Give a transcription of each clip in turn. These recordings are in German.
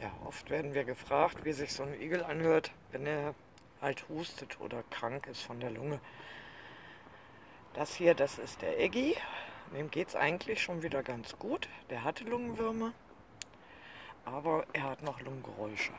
Ja, oft werden wir gefragt, wie sich so ein Igel anhört, wenn er halt hustet oder krank ist von der Lunge. Das hier, das ist der Eggi. Dem geht es eigentlich schon wieder ganz gut. Der hatte Lungenwürmer, aber er hat noch Lungengeräusche.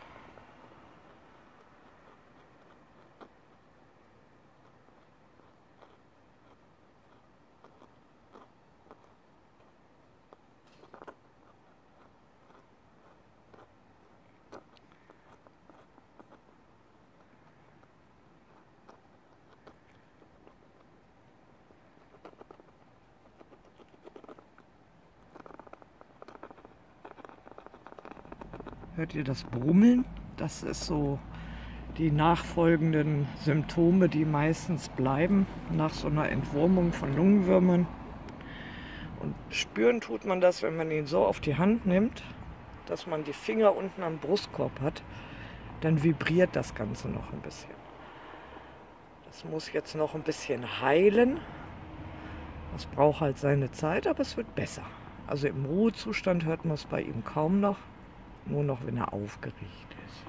Hört ihr das Brummeln? Das ist so die nachfolgenden Symptome, die meistens bleiben nach so einer Entwurmung von Lungenwürmern. Und spüren tut man das, wenn man ihn so auf die Hand nimmt, dass man die Finger unten am Brustkorb hat. Dann vibriert das Ganze noch ein bisschen. Das muss jetzt noch ein bisschen heilen. Das braucht halt seine Zeit, aber es wird besser. Also im Ruhezustand hört man es bei ihm kaum noch, nur noch wenn er aufgeregt ist.